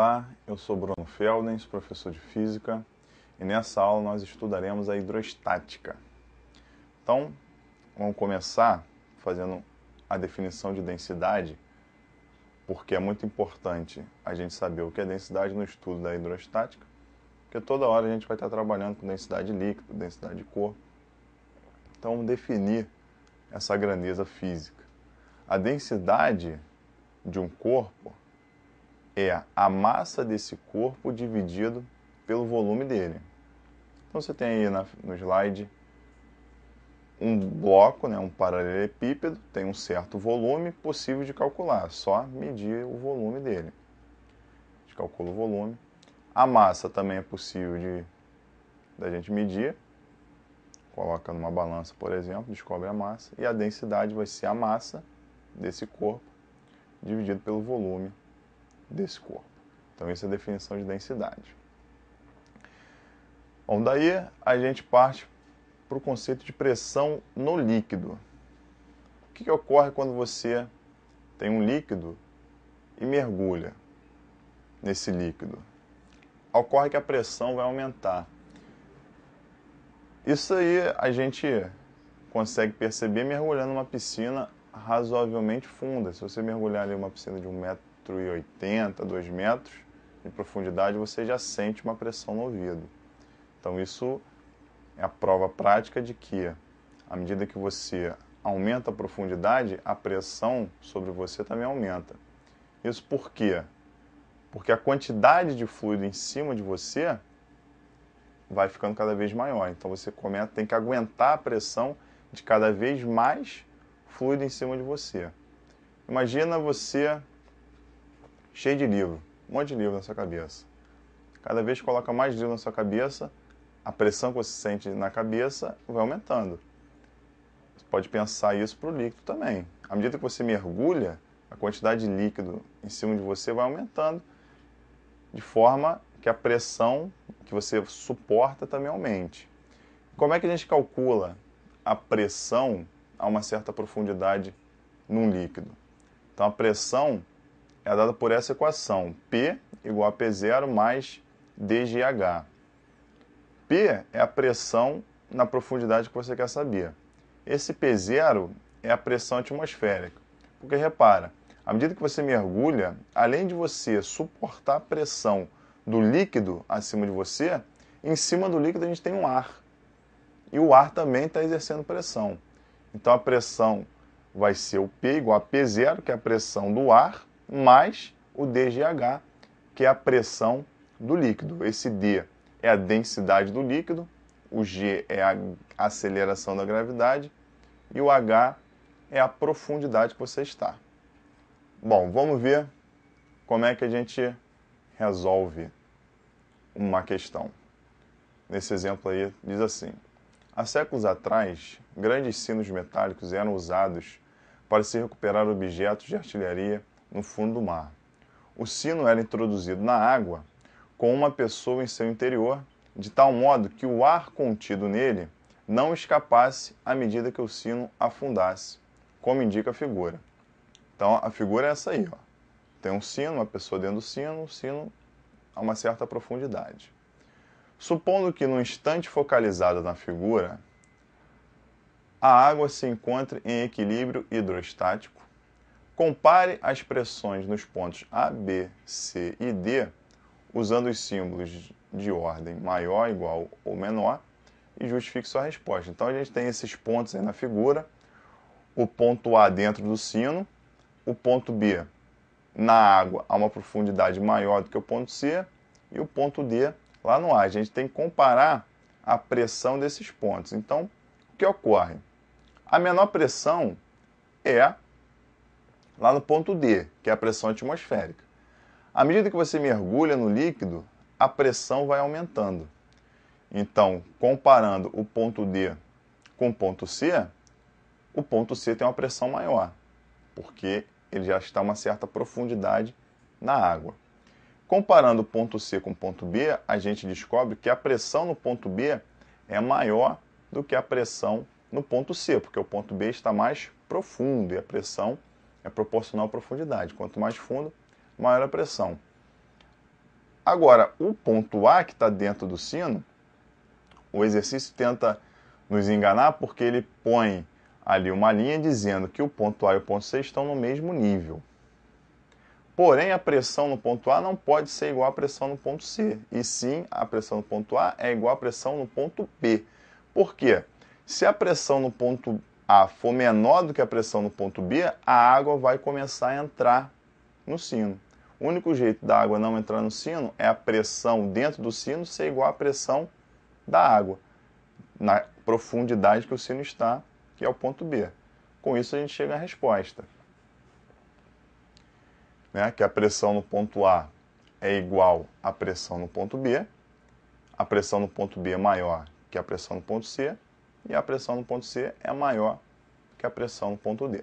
Olá, eu sou Bruno Feldens, professor de Física, e nessa aula nós estudaremos a hidrostática. Então, vamos começar fazendo a definição de densidade, porque é muito importante a gente saber o que é densidade no estudo da hidrostática, porque toda hora a gente vai estar trabalhando com densidade líquida, densidade de corpo. Então, vamos definir essa grandeza física. A densidade de um corpo é a massa desse corpo dividido pelo volume dele. Então você tem aí no slide um bloco, um paralelepípedo, tem um certo volume possível de calcular, só medir o volume dele. A gente calcula o volume. A massa também é possível da gente medir, coloca numa balança, por exemplo, descobre a massa, e a densidade vai ser a massa desse corpo dividido pelo volume desse corpo. Então, essa é a definição de densidade. Bom, daí a gente parte para o conceito de pressão no líquido. O que ocorre quando você tem um líquido e mergulha nesse líquido? Ocorre que a pressão vai aumentar. Isso aí a gente consegue perceber mergulhando numa piscina razoavelmente funda. Se você mergulhar ali uma piscina de 1,80 m, 2 metros de profundidade, você já sente uma pressão no ouvido. Então isso é a prova prática de que, à medida que você aumenta a profundidade, a pressão sobre você também aumenta. Isso por quê? Porque a quantidade de fluido em cima de você vai ficando cada vez maior. Então você tem que aguentar a pressão de cada vez mais fluido em cima de você. Imagina você cheio de livro, um monte de livro na sua cabeça. Cada vez que coloca mais livro na sua cabeça, a pressão que você sente na cabeça vai aumentando. Você pode pensar isso para o líquido também. À medida que você mergulha, a quantidade de líquido em cima de você vai aumentando, de forma que a pressão que você suporta também aumente. Como é que a gente calcula a pressão a uma certa profundidade num líquido? Então, a pressão é dada por essa equação, P igual a P0 mais dGH. P é a pressão na profundidade que você quer saber. Esse P0 é a pressão atmosférica. Porque, repara, à medida que você mergulha, além de você suportar a pressão do líquido acima de você, em cima do líquido a gente tem um ar. E o ar também está exercendo pressão. Então, a pressão vai ser o P igual a P0, que é a pressão do ar, mais o dGH, que é a pressão do líquido. Esse D é a densidade do líquido, o G é a aceleração da gravidade e o H é a profundidade que você está. Bom, vamos ver como é que a gente resolve uma questão. Nesse exemplo aí, diz assim: há séculos atrás, grandes sinos metálicos eram usados para se recuperar objetos de artilharia no fundo do mar. O sino era introduzido na água com uma pessoa em seu interior, de tal modo que o ar contido nele não escapasse à medida que o sino afundasse, como indica a figura. Então, a figura é essa aí, ó. Tem um sino, uma pessoa dentro do sino, o sino a uma certa profundidade. Supondo que no instante focalizado na figura, a água se encontre em equilíbrio hidrostático, compare as pressões nos pontos A, B, C e D, usando os símbolos de ordem maior, igual ou menor, e justifique sua resposta. Então a gente tem esses pontos aí na figura, o ponto A dentro do sino, o ponto B na água a uma profundidade maior do que o ponto C, e o ponto D lá no ar. A gente tem que comparar a pressão desses pontos. Então, o que ocorre? A menor pressão é lá no ponto D, que é a pressão atmosférica. À medida que você mergulha no líquido, a pressão vai aumentando. Então, comparando o ponto D com o ponto C tem uma pressão maior, porque ele já está a uma certa profundidade na água. Comparando o ponto C com o ponto B, a gente descobre que a pressão no ponto B é maior do que a pressão no ponto C, porque o ponto B está mais profundo e a pressão é proporcional à profundidade. Quanto mais fundo, maior a pressão. Agora, o ponto A que está dentro do sino, o exercício tenta nos enganar porque ele põe ali uma linha dizendo que o ponto A e o ponto C estão no mesmo nível. Porém, a pressão no ponto A não pode ser igual à pressão no ponto C. E sim, a pressão no ponto A é igual à pressão no ponto B. Por quê? Se a pressão no ponto A for menor do que a pressão no ponto B, a água vai começar a entrar no sino. O único jeito da água não entrar no sino é a pressão dentro do sino ser igual à pressão da água, na profundidade que o sino está, que é o ponto B. Com isso a gente chega à resposta. Que a pressão no ponto A é igual à pressão no ponto B, a pressão no ponto B é maior que a pressão no ponto C, e a pressão no ponto C é maior que a pressão no ponto D.